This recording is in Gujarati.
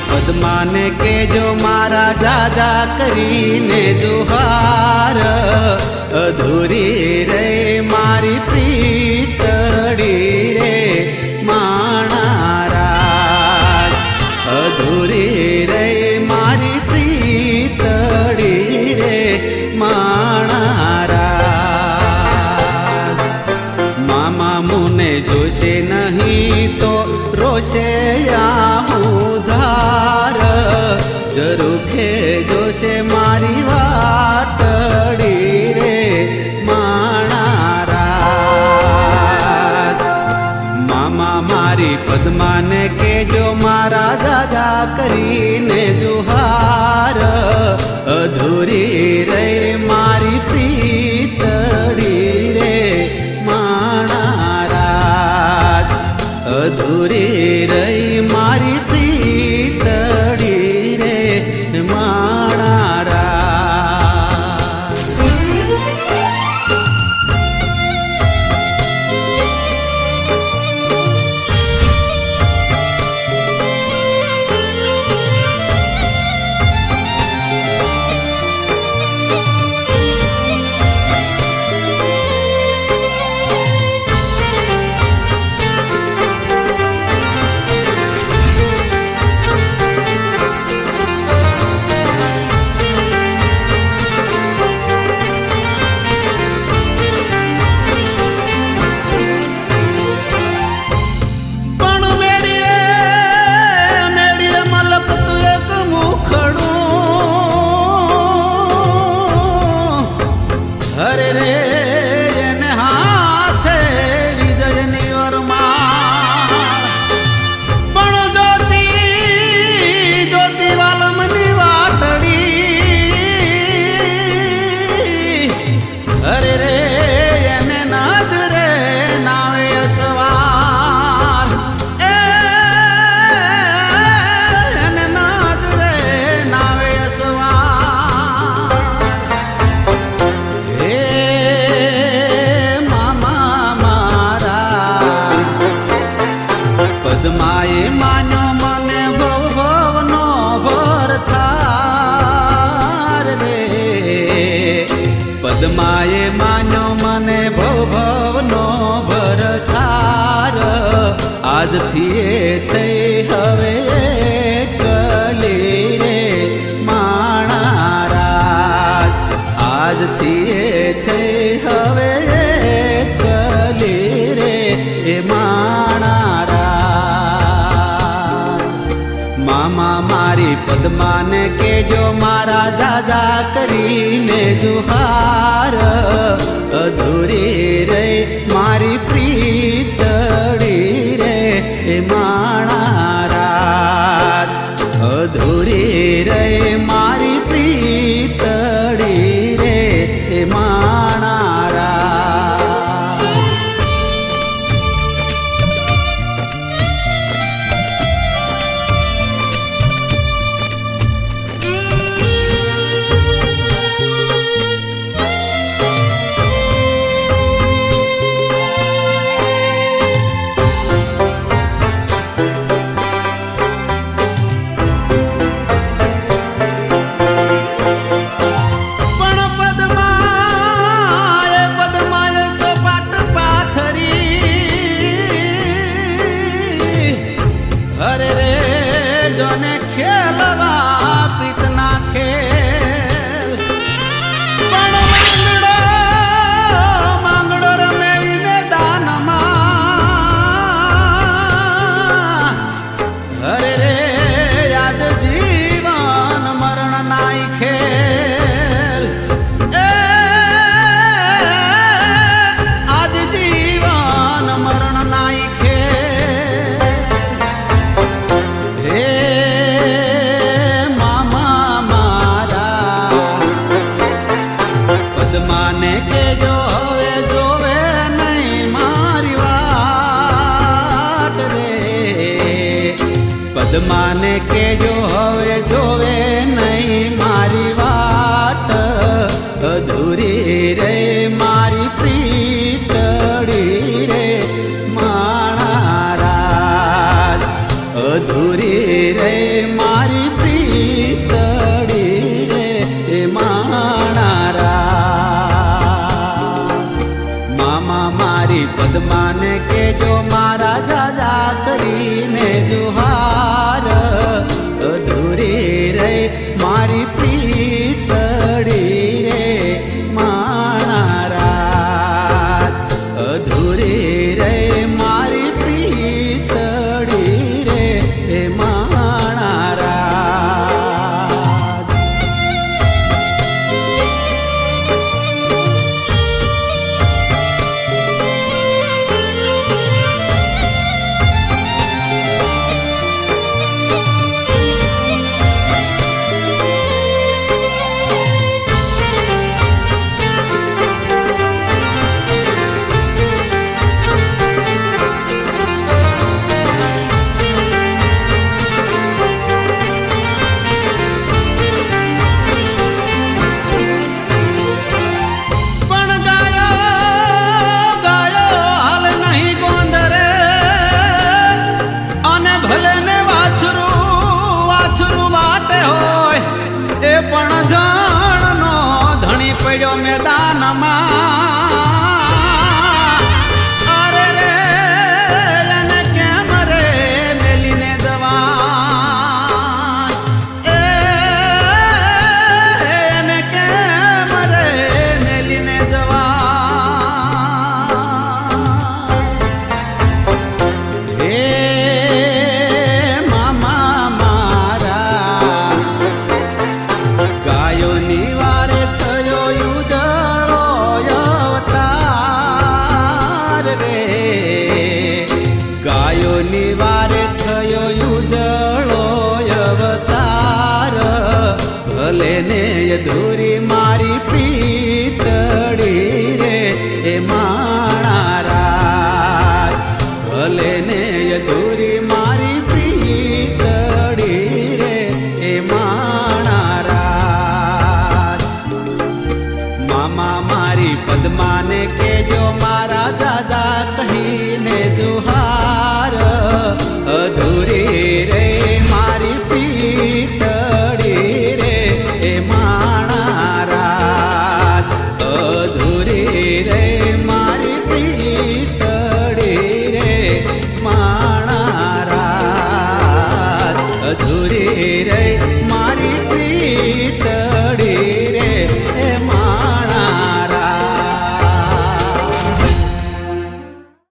પદ્માને કેજો મારા જાજા કરીને જોહાર, અધૂરી રે મારી પ્રીતડી રે માણારાજ, અધૂરી રે મારી પ્રીતડી રે માણારાજ। મામા મુને જોશે નહીં તો રોશે ઉધાર, જરૂખે જોશે મારી વાતડી રે માણારાજ। મામા મારી પદ્માને કેજો મારા જાજા કરીને જુહાર, અધૂરી રે મારી પ્રીતડી રે માણારાજ, અધૂરી રહી મારી પ્રીતડી રે માણારાજ। પદ્માએ માન્યો મને ભવનો ભરથાર રે, પદ્માએ માન્યો મને ભવનો ભરથાર, આજથી એ થઈ હવે એકલી રે માણારાજ, આજથી એ થઈ હવે એકલી રે એ માણારાજ। મામા મારી પદ્માને કેજો મારા જાજા કરીને જુહાર, અધૂરી રે મારી પ્રીતડી રે માણારાજ, અધૂરી રે મારી પ્રીતડી રે માણારાજ। પદ્માને કેજો હવે જોવે નહીં મારી વાટ રે, પદ્માને કેજો હવે જોવે નહીં મારી વાટ, અધૂરી રે મારી પ્રીતડી રે માણારાજ, અધૂરી રે મારી માને કેજો મારા જાજા કરીને જુહાર અધૂરી રે મારી પ્રીતડી રે મારા અધૂરી રે મારી પ્રીતડી રે મારા પડ્યો મેદાનમાં અરે રે એને કેમ રે મેલીને જવાન એને કેમ રે મેલીને જવાન હે મામા મારા ગાયોની વારે ગાયોની વારે થયો ઉજળો અવતાર ભલે ને અધૂરી મારી પ્રીતડી રે એ મારા ભલે ને અધૂરી મારી પ્રીતડી રે એ મારા મામા મારી પદ્માને કેજો મારા દાદા કહીને જુહાર અધૂરી રે